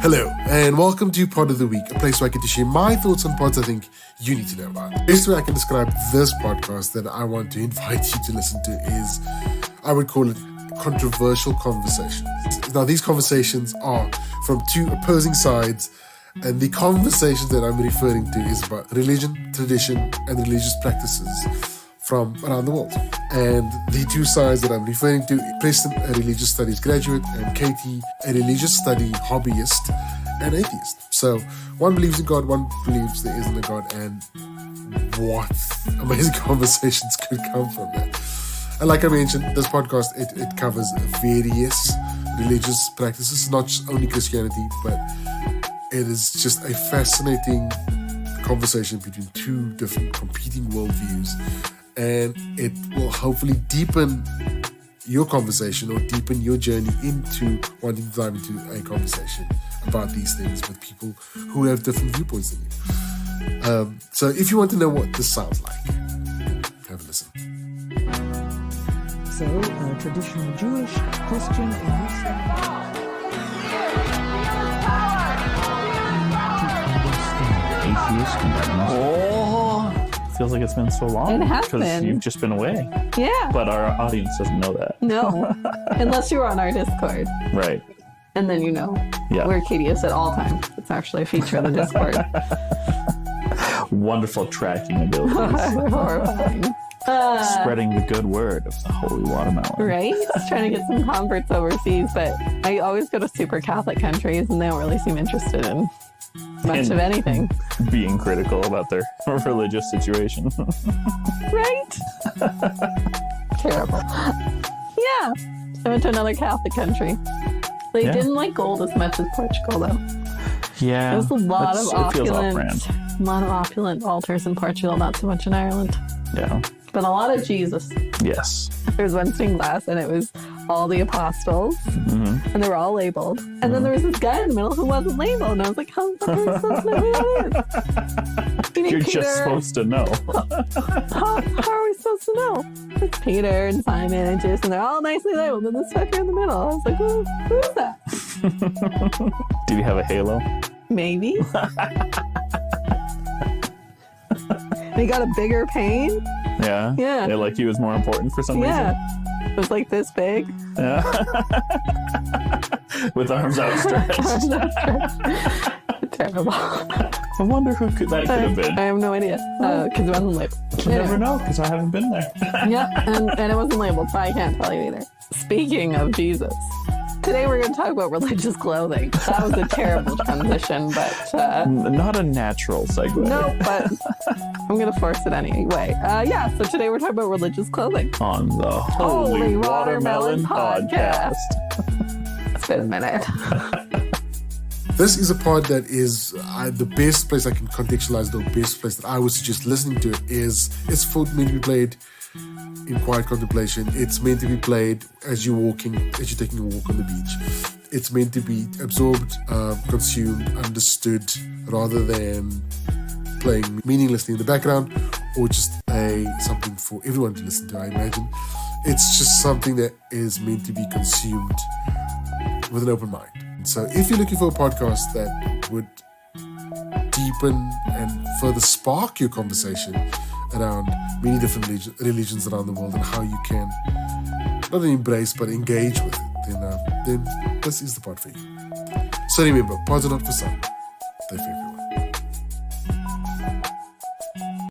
Hello, and welcome to Pod of the Week, a place where I get to share my thoughts on pods I think you need to know about. The best way I can describe this podcast that I want to invite you to listen to is, I would call it controversial conversations. Now, these conversations are from two opposing sides, and the conversations that I'm referring to is about religion, tradition, and religious practices from around the world. And the two sides that I'm referring to, Preston, a religious studies graduate, and Katie, a religious study hobbyist and atheist. So one believes in God, one believes there isn't a God, and what amazing conversations could come from that. And like I mentioned, this podcast, it covers various religious practices, not just only Christianity, but it is just a fascinating conversation between two different competing worldviews. And it will hopefully deepen your conversation or deepen your journey into wanting to dive into a conversation about these things with people who have different viewpoints than you. So if you want to know what this sounds like, have a listen. So, traditional Jewish, Christian, and Muslim. Atheist and feels like it's been so long. It has because been. you've just been away. Yeah. But our audience doesn't know that. No. Unless you were on our Discord. Right. And then you know Yeah. where Katie is at all times. It's actually a feature of the Discord. Wonderful tracking abilities. Horrifying. Spreading the good word of the holy watermelon. Right? Trying to get some converts overseas, but I always go to super Catholic countries and they don't really seem interested in much of anything. Being critical about their religious situation. Right? Terrible. Yeah. I went to another Catholic country. They didn't like gold as much as Portugal, though. Yeah. There was a lot of it feels opulent altars in Portugal, not so much in Ireland. Yeah. But a lot of Jesus. Yes. There was one stained glass, and it was all the apostles, and they were all labeled. And then there was this guy in the middle who wasn't labeled, and I was like, how the fuck are we supposed to know who that is? You're just supposed to know. How are we supposed to know? It's Peter and Simon and Jesus, and they're all nicely labeled, and this fucker in the middle. I was like, well, who is that? Did he have a halo? Maybe. And he got a bigger pane. Yeah. Yeah. Like he was more important for some reason. Yeah. It was like this big. Yeah. With arms outstretched. Terrible. I wonder who that could have been. I have no idea. Because it wasn't labeled. You never know, because I haven't been there. Yeah, and it wasn't labeled, so I can't tell you either. Speaking of Jesus, today we're going to talk about religious clothing. That was a terrible transition, but... Not a natural segue. No, but I'm going to force it anyway. So today we're talking about religious clothing. On the Holy Watermelon Podcast. It's been a minute. This is a pod that is the best place I can contextualize, the best place that I would suggest listening to it is, it's meant to be played in quiet contemplation. It's meant to be played as you're taking a walk on the beach. It's meant to be absorbed, consumed, understood, rather than playing meaninglessly in the background or just something for everyone to listen to, I imagine. It's just something that is meant to be consumed with an open mind. So if you're looking for a podcast that would deepen and further spark your conversation around many different religions around the world and how you can not only embrace but engage with it, then this is the pod for you. So remember, pods are not for some, they're for everyone.